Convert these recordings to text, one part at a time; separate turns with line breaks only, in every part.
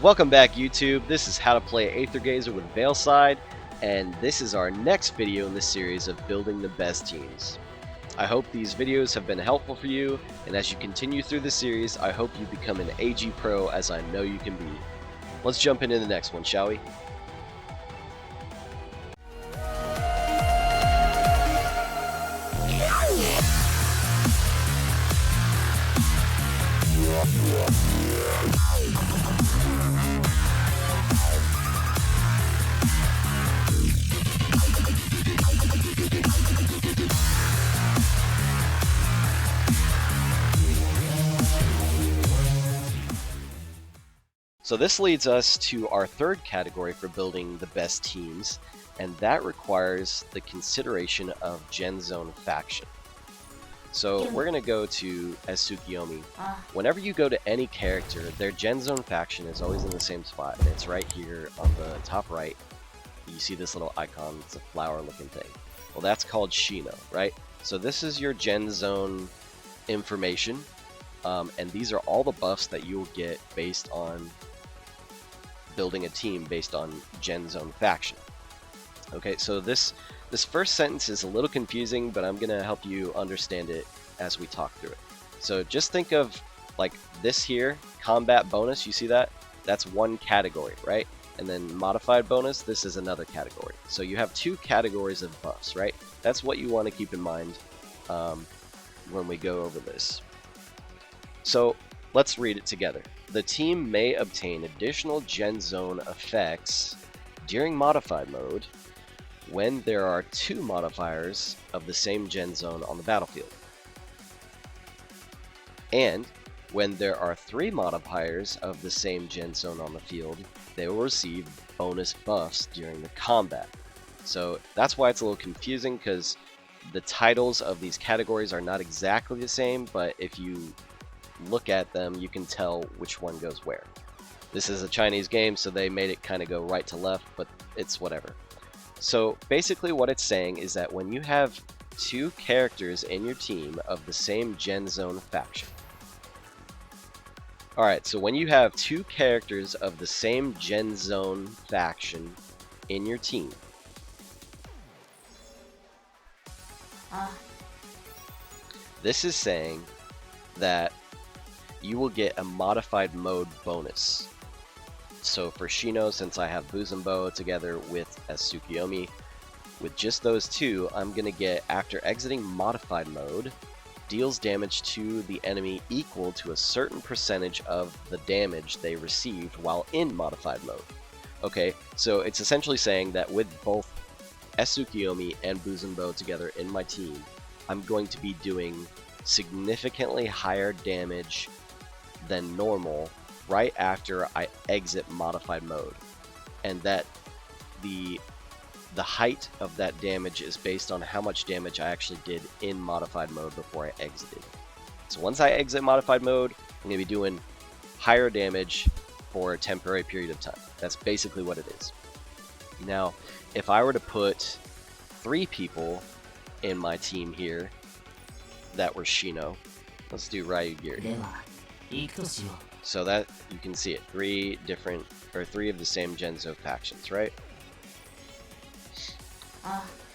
Welcome back, YouTube. This is How to Play Aether with Veilside, and this is our next video in the series of building the best teams. I hope these videos have been helpful for you, and as you continue through the series, I hope you become an AG Pro as I know you can be. Let's jump into the next one, shall we? So this leads us to our third category for building the best teams, and that requires the consideration of Gen Zone faction. So we're going to go to Tsukiyomi. Whenever you go to any character, their Gen Zone faction is always in the same spot, and it's right here on the top right. You see this little icon, it's a flower looking thing. Well, that's called Shino, right? So this is your Gen Zone information, and these are all the buffs that you'll get based on building a team based on Gen Zone faction. Okay, so this first sentence is a little confusing, but I'm gonna help you understand it as we talk through it. So just think of like this here, combat bonus, you see that? That's one category, right? And then modified bonus, this is another category. So you have two categories of buffs, right? That's what you want to keep in mind when we go over this. So let's read it together. The team may obtain additional Gen Zone effects during modified mode when there are two modifiers of the same Gen Zone on the battlefield. And when there are three modifiers of the same Gen Zone on the field, they will receive bonus buffs during the combat. So that's why it's a little confusing, because the titles of these categories are not exactly the same, but if you look at them, you can tell which one goes where. This is a Chinese game, so they made it kind of go right to left, but it's whatever. So basically what it's saying is that when you have two characters in your team of the same Gen Zone faction. Alright, so when you have two characters of the same Gen Zone faction in your team, this is saying that you will get a modified mode bonus. So for Shino, since I have Buzumbo together with Tsukiyomi, with just those two, I'm going to get, after exiting modified mode, deals damage to the enemy equal to a certain percentage of the damage they received while in modified mode. Okay, so it's essentially saying that with both Tsukiyomi and Buzumbo together in my team, I'm going to be doing significantly higher damage than normal right after I exit modified mode, and that the height of that damage is based on how much damage I actually did in modified mode before I exited. So once I exit modified mode, I'm going to be doing higher damage for a temporary period of time. That's basically what it is. Now, if I were to put 3 people in my team here that were Shino, let's do Ryugiri. So that you can see it, 3 of the same Gen Zone factions, right?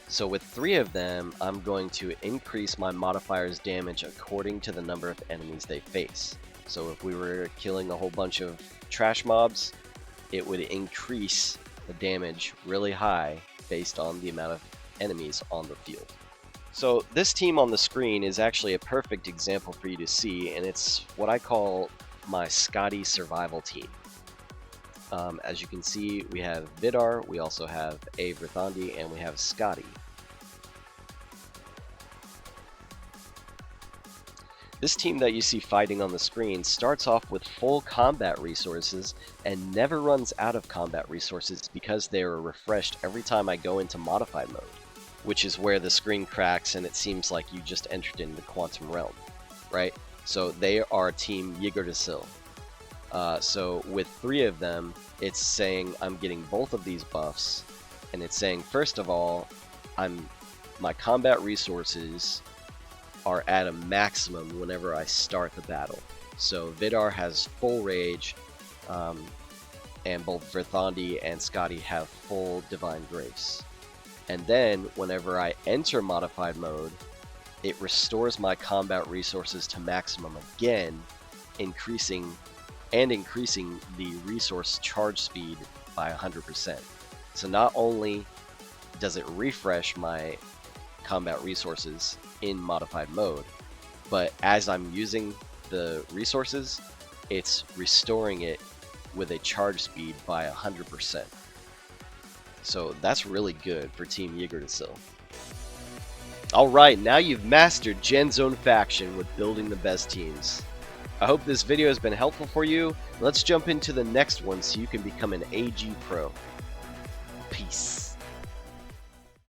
So with 3 of them, I'm going to increase my modifier's damage according to the number of enemies they face. So if we were killing a whole bunch of trash mobs, it would increase the damage really high based on the amount of enemies on the field. So this team on the screen is actually a perfect example for you to see, and it's what I call my Scotty survival team. As you can see, we have Vidar, we also have Vrithandi, and we have Scotty. This team that you see fighting on the screen starts off with full combat resources and never runs out of combat resources because they are refreshed every time I go into modified mode, which is where the screen cracks and it seems like you just entered in the quantum realm, right? So they are Team Yggdrasil. So with 3 of them, it's saying I'm getting both of these buffs, and it's saying first of all, my combat resources are at a maximum whenever I start the battle. So Vidar has full rage, and both Verthandi and Scotty have full Divine Grace. And then, whenever I enter Modified Mode, it restores my combat resources to maximum again, increasing the resource charge speed by 100%. So not only does it refresh my combat resources in Modified Mode, but as I'm using the resources, it's restoring it with a charge speed by 100%. So that's really good for Team Yggdrasil. Alright, now you've mastered Gen Zone Faction with building the best teams. I hope this video has been helpful for you. Let's jump into the next one so you can become an AG Pro. Peace.